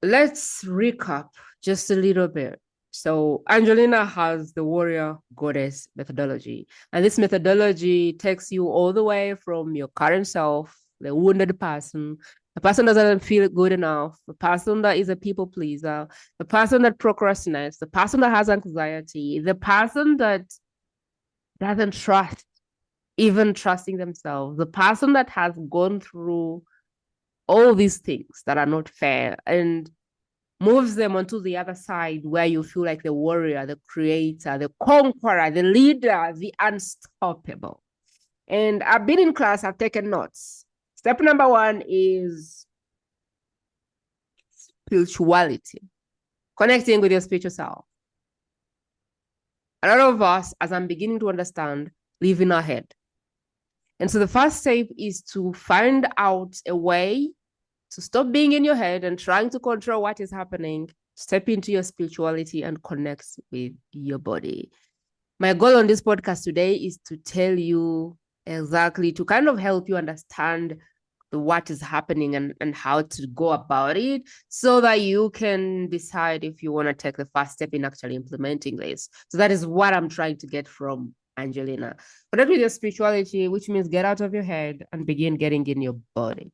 Let's recap just a little bit. So Angelina has the warrior goddess methodology. And this methodology takes you all the way from your current self, the wounded person, the person that doesn't feel good enough, the person that is a people pleaser, the person that procrastinates, the person that has anxiety, the person that doesn't trust, even trusting themselves, the person that has gone through all these things that are not fair and moves them onto the other side where you feel like the warrior, the creator, the conqueror, the leader, the unstoppable. And I've been in class, I've taken notes. Step number 1 is spirituality, connecting with your spiritual self. A lot of us, as I'm beginning to understand, live in our head. And so the first step is to find out a way to stop being in your head and trying to control what is happening. Step into your spirituality and connect with your body. My goal on this podcast today is to tell you exactly, to kind of help you understand what is happening and how to go about it so that you can decide if you want to take the first step in actually implementing this. So that is what I'm trying to get from Angelina. Connect with your spirituality, which means get out of your head and begin getting in your body.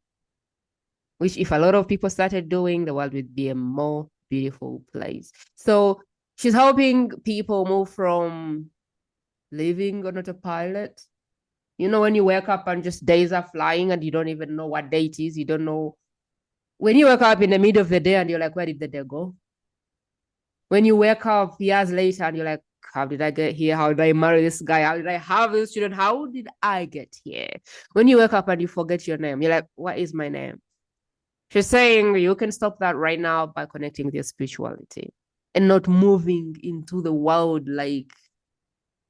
Which if a lot of people started doing, the world would be a more beautiful place. So she's helping people move from living on autopilot. You know, when you wake up and just days are flying and you don't even know what day it is, you don't know. When you wake up in the middle of the day and you're like, where did the day go? When you wake up years later and you're like, how did I get here? How did I marry this guy? How did I have these children? How did I get here? When you wake up and you forget your name, you're like, what is my name? She's saying you can stop that right now by connecting with your spirituality and not moving into the world. Like,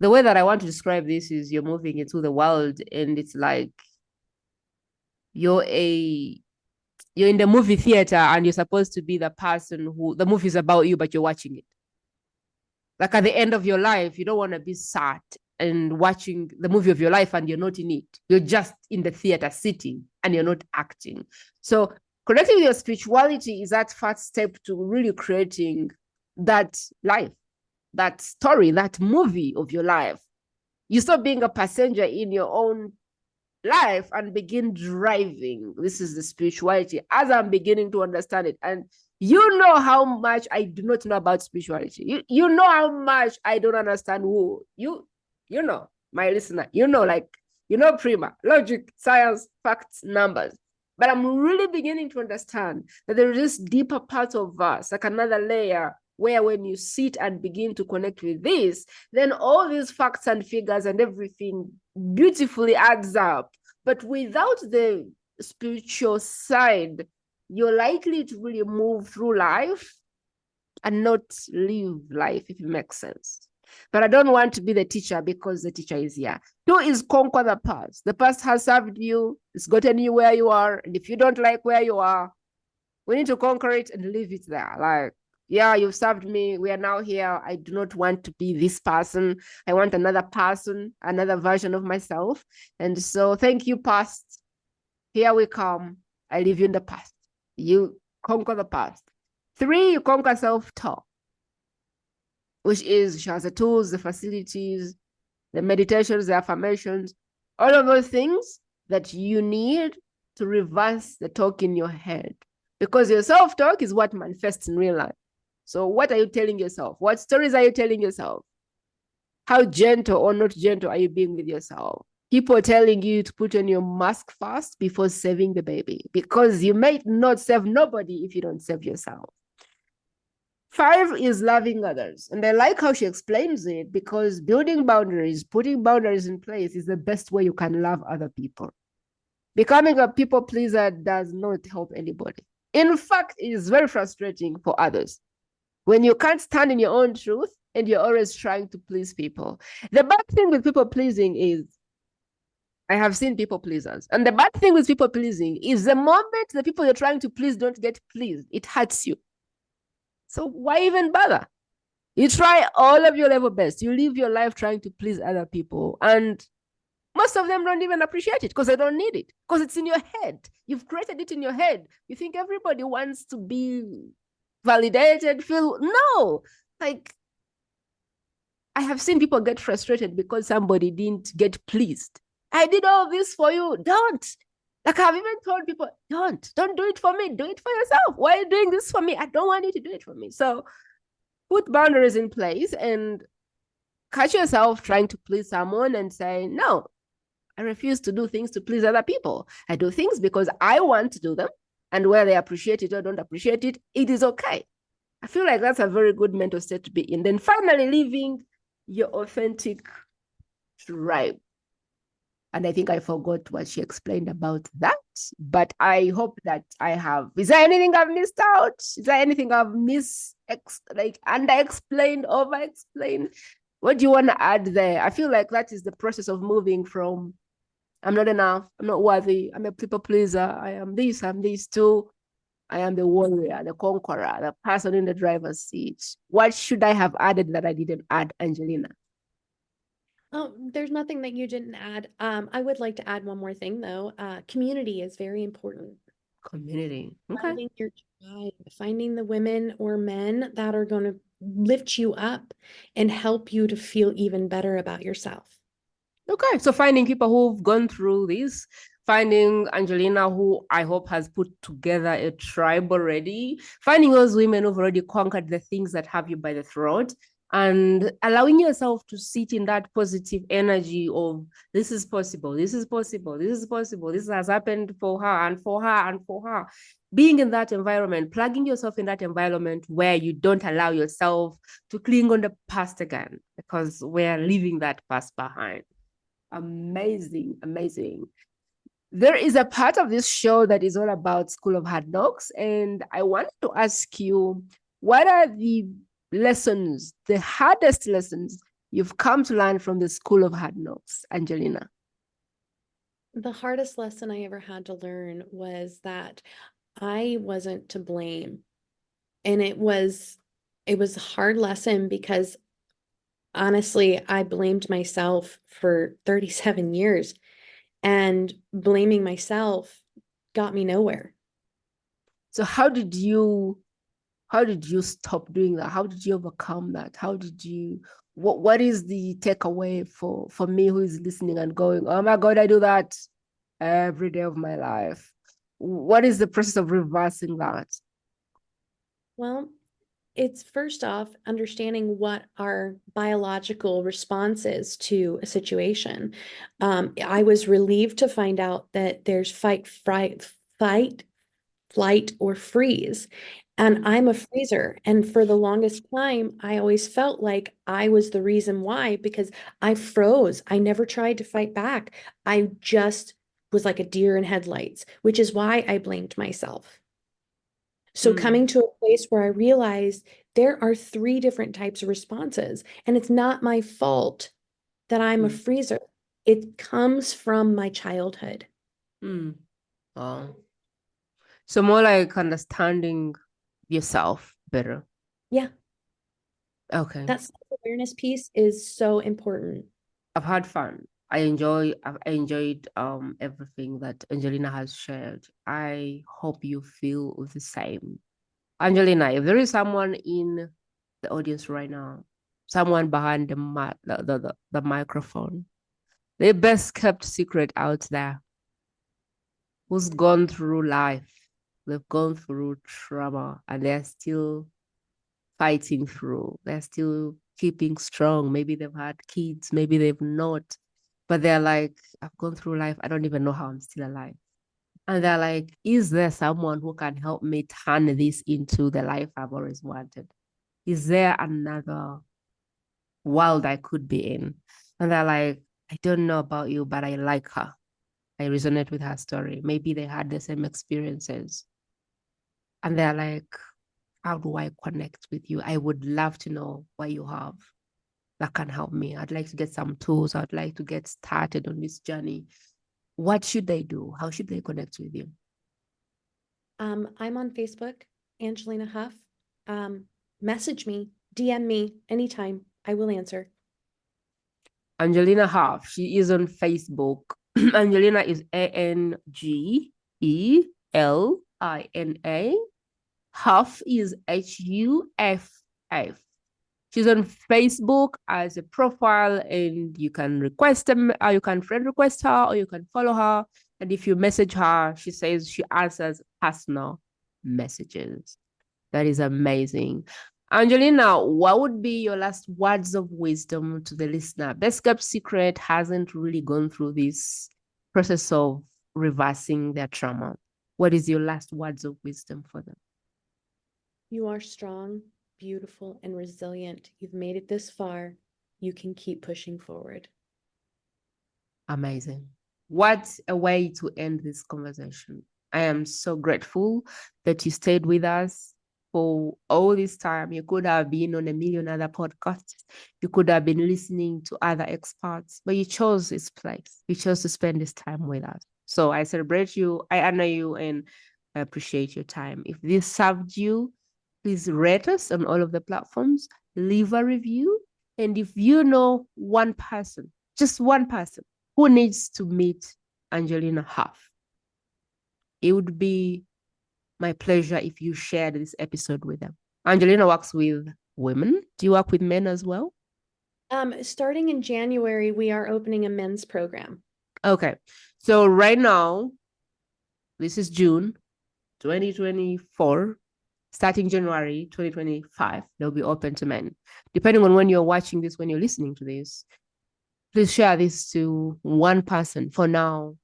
the way that I want to describe this is you're moving into the world and it's like you're in the movie theater and you're supposed to be the person who the movie is about you, but you're watching it. Like at the end of your life, you don't want to be sat and watching the movie of your life and you're not in it. You're just in the theater sitting and you're not acting. So connecting with your spirituality is that first step to really creating that life, that story, that movie of your life. You stop being a passenger in your own life and begin driving. This is the spirituality as I'm beginning to understand it. And you know how much I do not know about spirituality. You know how much I don't understand who you know, my listener, like, prima, logic, science, facts, numbers. But I'm really beginning to understand that there is this deeper part of us, like another layer, where when you sit and begin to connect with this, then all these facts and figures and everything beautifully adds up. But without the spiritual side, you're likely to really move through life and not live life, if it makes sense. But I don't want to be the teacher because the teacher is here. Two is conquer the past. The past has served you, it's gotten you where you are. And if you don't like where you are, we need to conquer it and leave it there. Like, yeah, you've served me. We are now here. I do not want to be this person. I want another person, another version of myself. And so thank you, past. Here we come. I leave you in the past. You conquer the past. 3, you conquer self-talk, which is she has the tools, the facilities, the meditations, the affirmations, all of those things that you need to reverse the talk in your head. Because your self-talk is what manifests in real life. So what are you telling yourself? What stories are you telling yourself? How gentle or not gentle are you being with yourself? People are telling you to put on your mask first before saving the baby, because you might not save nobody if you don't save yourself. 5 is loving others. And I like how she explains it, because building boundaries, putting boundaries in place is the best way you can love other people. Becoming a people pleaser does not help anybody. In fact, it is very frustrating for others when you can't stand in your own truth and you're always trying to please people. The bad thing with people pleasing is, I have seen people pleasers. And the bad thing with people pleasing is the moment the people you're trying to please don't get pleased, it hurts you. So why even bother? You try all of your level best. You live your life trying to please other people. And most of them don't even appreciate it because they don't need it, because it's in your head. You've created it in your head. You think everybody wants to be validated, feel, no. Like, I have seen people get frustrated because somebody didn't get pleased. I did all this for you. Don't. Like, I've even told people, don't do it for me. Do it for yourself. Why are you doing this for me? I don't want you to do it for me. So put boundaries in place and catch yourself trying to please someone and say, no, I refuse to do things to please other people. I do things because I want to do them. And whether they appreciate it or don't appreciate it, it is okay. I feel like that's a very good mental state to be in. Then finally, living your authentic tribe. And I think I forgot what she explained about that. But I hope that I have. Is there anything I've missed out? Is there anything I've under-explained, over-explained? What do you want to add there? I feel like that is the process of moving from I'm not enough, I'm not worthy, I'm a people pleaser, I am this, I'm this too. I am the warrior, the conqueror, the person in the driver's seat. What should I have added that I didn't add, Angelina? Oh, there's nothing that you didn't add. I would like to add one more thing though. Community is very important. Community. Okay. Finding your tribe, finding the women or men that are going to lift you up and help you to feel even better about yourself. Okay, so finding people who've gone through this, finding Angelina, who I hope has put together a tribe already, finding those women who've already conquered the things that have you by the throat, and allowing yourself to sit in that positive energy of this is possible, this is possible, this is possible, this has happened for her and for her and for her. Being in that environment, plugging yourself in that environment where you don't allow yourself to cling on the past again, because we're leaving that past behind. Amazing, amazing. There is a part of this show that is all about School of Hard Knocks, and I wanted to ask you, what are the lessons, the hardest lessons you've come to learn from the School of Hard Knocks, Angelina? The hardest lesson I ever had to learn was that I wasn't to blame. And it was a hard lesson because honestly, I blamed myself for 37 years, and blaming myself got me nowhere. So how did you stop doing that? How did you overcome that? How did you what is the takeaway for me who is listening and going, oh my God, I do that every day of my life? What is the process of reversing that? Well, it's first off understanding what our biological response is to a situation. I was relieved to find out that there's fight, flight, or freeze. And I'm a freezer. And for the longest time, I always felt like I was the reason why, because I froze. I never tried to fight back. I just was like a deer in headlights, which is why I blamed myself. So Mm, coming to a place where I realized there are three different types of responses, and it's not my fault that I'm a mm, freezer. It comes from my childhood. mm. Oh. So more like understanding yourself better. Yeah, Okay. that self-awareness piece is so important. I've had fun. I enjoyed everything that Angelina has shared. I hope you feel the same. Angelina, if there is someone in the audience right now, someone behind the microphone, the best kept secret out there, who's gone through life, they've gone through trauma, and they're still fighting through. They're still keeping strong. Maybe they've had kids, maybe they've not, but they're like, I've gone through life. I don't even know how I'm still alive. And they're like, is there someone who can help me turn this into the life I've always wanted? Is there another world I could be in? And they're like, I don't know about you, but I like her. I resonate with her story. Maybe they had the same experiences. And they're like, how do I connect with you? I would love to know what you have that can help me. I'd like to get some tools. I'd like to get started on this journey. What should they do? How should they connect with you? I'm on Facebook, Angelina Huff. Message me, DM me anytime. I will answer. Angelina Huff. She is on Facebook. Angelina is Angelina. Huff is Huff. She's on Facebook as a profile, and you can request them, you can friend request her, or you can follow her. And if you message her, she says she answers personal messages. That is amazing. Angelina, what would be your last words of wisdom to the listener? Best Kept Secret hasn't really gone through this process of reversing their trauma. What is your last words of wisdom for them? You are strong, beautiful, and resilient. You've made it this far. You can keep pushing forward. Amazing. What a way to end this conversation. I am so grateful that you stayed with us for all this time. You could have been on a million other podcasts. You could have been listening to other experts, but you chose this place. You chose to spend this time with us. So I celebrate you, I honor you, and I appreciate your time. If this served you, please rate us on all of the platforms, leave a review. And if you know one person, just one person, who needs to meet Angelina Huff, it would be my pleasure if you shared this episode with them. Angelina works with women. Do you work with men as well? Starting in January, we are opening a men's program. Okay. So right now, this is June 2024. Starting January 2025, they'll be open to men. Depending on when you're watching this, when you're listening to this, please share this to one person for now.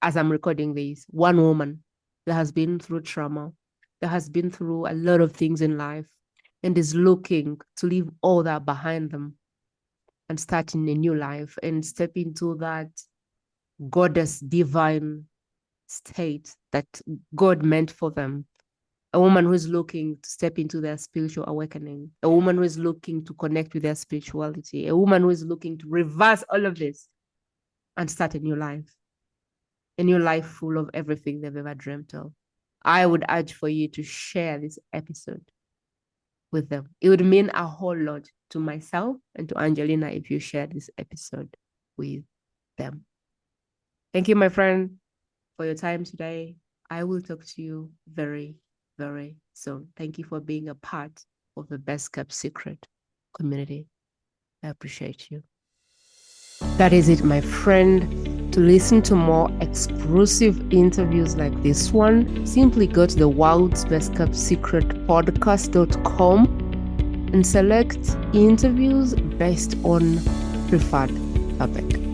As I'm recording this, one woman that has been through trauma, that has been through a lot of things in life, and is looking to leave all that behind them and starting a new life and step into that goddess divine state that God meant for them. A woman who is looking to step into their spiritual awakening, a woman who is looking to connect with their spirituality, a woman who is looking to reverse all of this and start a new life full of everything they've ever dreamt of. I would urge for you to share this episode with them. It would mean a whole lot to myself and to Angelina if you share this episode with them. Thank you, my friend, for your time today. I will talk to you very, very soon. Thank you for being a part of the Best Kept Secret community. I appreciate you. That is it, my friend. To listen to more exclusive interviews like this one, simply go to the World's Best Kept Secret podcast.com and select interviews based on preferred topic.